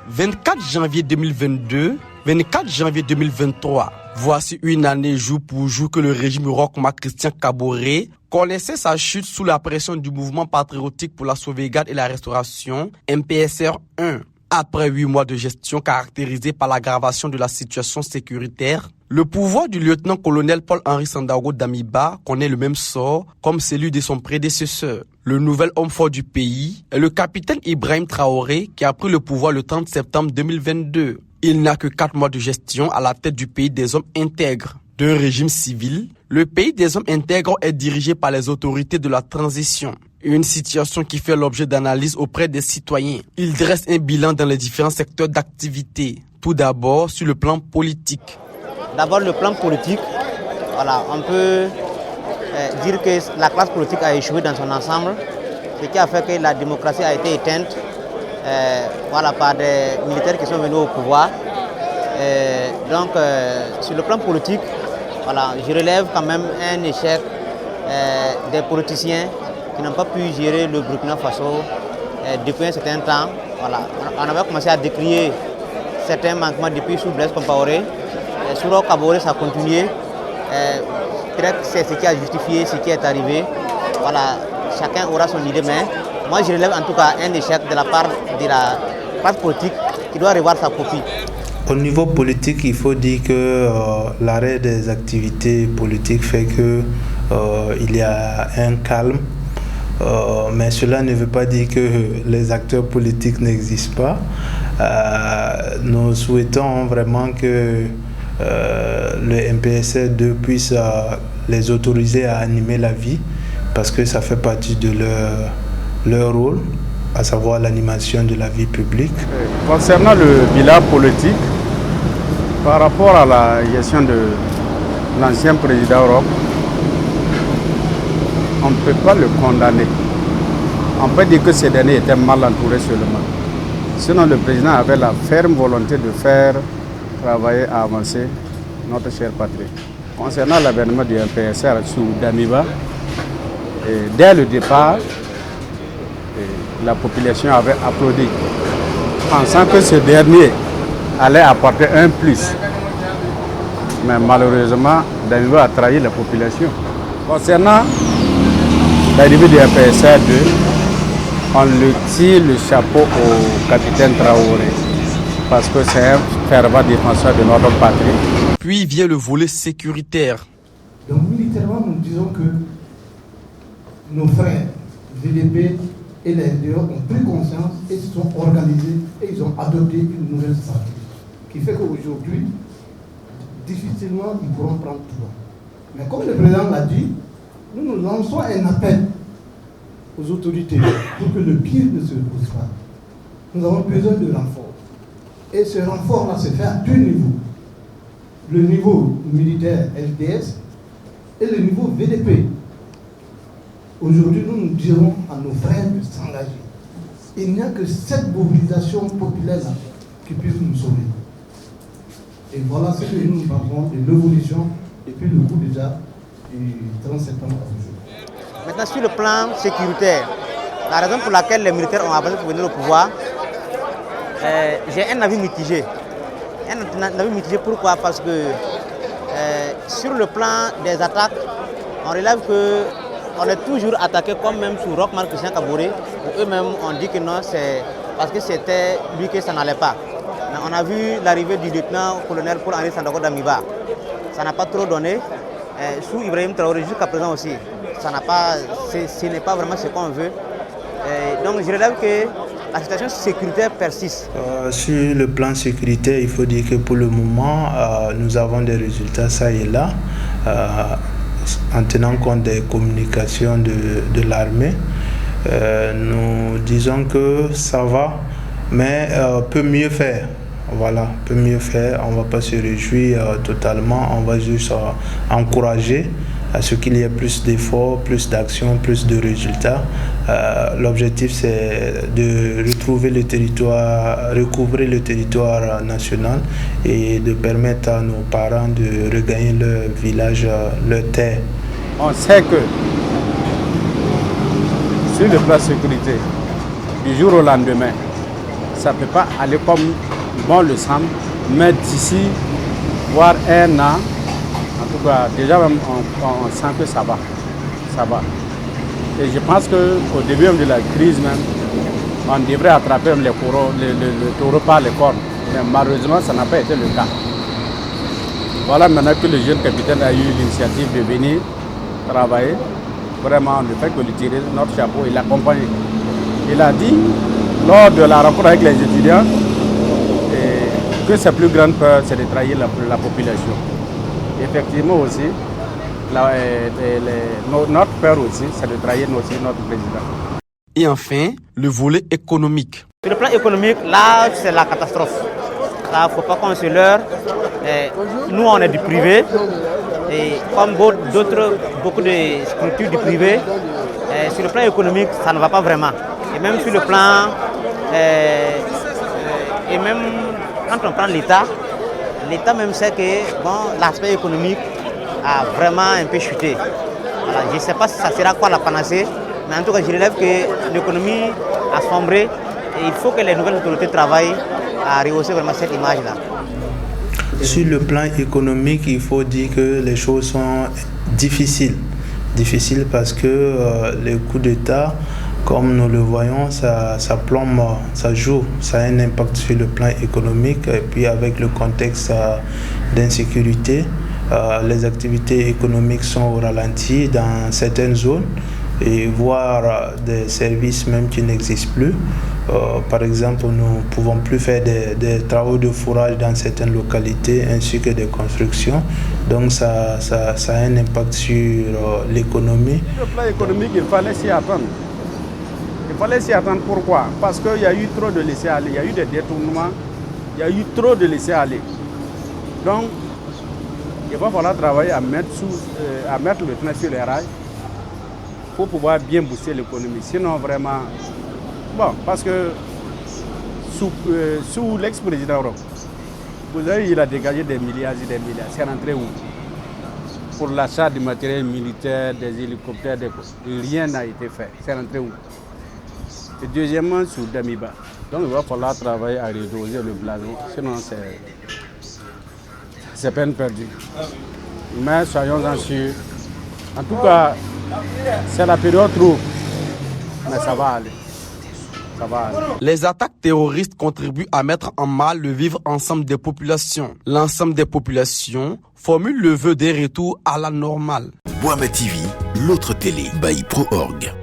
24 janvier 2022, 24 janvier 2023. Voici une année jour pour jour que le régime Roch-Marc Christian Kaboré connaissait sa chute sous la pression du mouvement patriotique pour la sauvegarde et la restauration, MPSR 1. Après 8 mois de gestion caractérisée par l'aggravation de la situation sécuritaire, le pouvoir du lieutenant-colonel Paul-Henri Sandaogo Damiba connaît le même sort comme celui de son prédécesseur. Le nouvel homme fort du pays est le capitaine Ibrahim Traoré qui a pris le pouvoir le 30 septembre 2022. Il n'a que 4 mois de gestion à la tête du pays des hommes intègres. D'un régime civil, le pays des hommes intègres est dirigé par les autorités de la transition. Une situation qui fait l'objet d'analyse auprès des citoyens. Il dresse un bilan dans les différents secteurs d'activité. Tout d'abord, sur le plan politique. D'abord, le plan politique, voilà, on peut dire que la classe politique a échoué dans son ensemble, ce qui a fait que la démocratie a été éteinte par des militaires qui sont venus au pouvoir. Donc, sur le plan politique, voilà, je relève quand même un échec des politiciens qui n'ont pas pu gérer le Burkina Faso depuis un certain temps. Voilà. On avait commencé à décrier certains manquements depuis sous Blaise Compaoré. Sous Roch Kaboré, ça a continué. Peut-être que c'est ce qui a justifié ce qui est arrivé. Voilà, chacun aura son idée, mais moi je relève en tout cas un échec de la part de la classe politique qui doit revoir sa copie. Au niveau politique, il faut dire que l'arrêt des activités politiques fait que il y a un calme. Mais cela ne veut pas dire que les acteurs politiques n'existent pas. Nous souhaitons vraiment que le MPSR2 puisse les autoriser à animer la vie parce que ça fait partie de leur rôle, à savoir l'animation de la vie publique. Concernant le bilan politique, par rapport à la gestion de l'ancien président Roch, on ne peut pas le condamner. On peut dire que ces derniers étaient mal entourés seulement. Sinon, le président avait la ferme volonté de faire travailler à avancer notre chère patrie. Concernant l'avènement du MPSR sous Damiba, dès le départ, la population avait applaudi, pensant que ce dernier allait apporter un plus. Mais malheureusement, Damiba a trahi la population. Concernant l'arrivée du MPSR2, on le tire le chapeau au capitaine Traoré, parce que c'est un fervent défenseur de notre patrie. Puis vient le volet sécuritaire. Donc militairement, nous disons que nos frères VDP et les LDO ont pris conscience et se sont organisés et ils ont adopté une nouvelle stratégie qui fait qu'aujourd'hui, difficilement, ils pourront prendre tout. Mais comme le président l'a dit, nous lançons un appel aux autorités pour que le pire ne se repose pas. Nous avons besoin de renforts. Et ce renfort-là se fait à deux niveaux. Le niveau militaire LDS et le niveau VDP. Aujourd'hui, nous dirons à nos frères de s'engager. Il n'y a que cette mobilisation populaire-là qui puisse nous sauver. Et voilà ce que nous parlons de l'évolution depuis le coup déjà du 30 septembre aujourd'hui. Maintenant, sur le plan sécuritaire, la raison pour laquelle les militaires ont avancé pour venir au pouvoir, j'ai un avis mitigé. Un avis mitigé, pourquoi? Parce que sur le plan des attaques, on relève qu'on est toujours attaqué comme même sous Roch-Marc Christian Kaboré, où eux-mêmes ont dit que non, c'est parce que c'était lui que ça n'allait pas. Mais on a vu l'arrivée du lieutenant-colonel Paul-Henri Sandaogo Damiba. Ça n'a pas trop donné. Sous Ibrahim Traoré jusqu'à présent aussi, ce n'est pas vraiment ce qu'on veut. Donc je relève que la situation sécuritaire persiste. Sur le plan sécuritaire, il faut dire que pour le moment, nous avons des résultats ça et là, en tenant compte des communications de l'armée. Nous disons que ça va, mais peut mieux faire. Voilà, peut mieux faire. On ne va pas se réjouir totalement, on va juste encourager à ce qu'il y ait plus d'efforts, plus d'actions, plus de résultats. L'objectif, c'est de retrouver le territoire, recouvrer le territoire national et de permettre à nos parents de regagner leur village, leur terre. On sait que sur le plan sécurité, du jour au lendemain, ça ne peut pas aller comme bon le semble, mais d'ici, voire un an, en tout cas, déjà même, on sent que ça va. Ça va. Et je pense qu'au début de la crise même, on devrait attraper le taureau par les cornes. Mais malheureusement, ça n'a pas été le cas. Voilà maintenant que le jeune capitaine a eu l'initiative de venir travailler. Vraiment, on ne fait que lui tirer notre chapeau et l'accompagner. Il a dit, lors de la rencontre avec les étudiants, que sa plus grande peur, c'est de trahir la population. Effectivement aussi, notre peur aussi, c'est de trahir aussi notre président. Et enfin, le volet économique. Sur le plan économique, là, c'est la catastrophe. Là, il ne faut pas qu'on se leurre. Nous, on est du privé. Et comme beaucoup de structures du privé, sur le plan économique, ça ne va pas vraiment. Et même sur le plan... et même quand on prend l'État même sait que bon, l'aspect économique a vraiment un peu chuté. Voilà, je ne sais pas si ça sera quoi la panacée, mais en tout cas, je relève que l'économie a sombré et il faut que les nouvelles autorités travaillent à rehausser vraiment cette image-là. Sur le plan économique, il faut dire que les choses sont difficiles. Difficiles parce que les coups d'État, comme nous le voyons, ça plombe, ça joue, ça a un impact sur le plan économique. Et puis avec le contexte d'insécurité, les activités économiques sont au ralenti dans certaines zones et voire des services même qui n'existent plus. Par exemple, nous ne pouvons plus faire des travaux de fourrage dans certaines localités ainsi que des constructions. Donc ça a un impact sur l'économie. Sur le plan économique, il fallait s'y attendre. Il fallait s'y attendre. Pourquoi? Parce qu'il y a eu trop de laisser-aller, il y a eu des détournements, il y a eu trop de laisser-aller. Donc, il va falloir travailler à mettre le train sur les rails pour pouvoir bien booster l'économie. Sinon, vraiment... Bon, parce que sous l'ex-président Roch, vous avez vu, il a dégagé des milliards et des milliards. C'est rentré où? Pour l'achat du matériel militaire, des hélicoptères, rien n'a été fait. C'est rentré où? Et deuxièmement, sous Damiba. Donc il va falloir travailler à redoser le blason, sinon c'est peine perdue. Mais soyons-en sûrs. En tout cas, c'est la période trouble, mais ça va aller. Les attaques terroristes contribuent à mettre en mal le vivre ensemble des populations. L'ensemble des populations formule le vœu des retours à la normale. Boama TV, l'autre télé by Pro Org.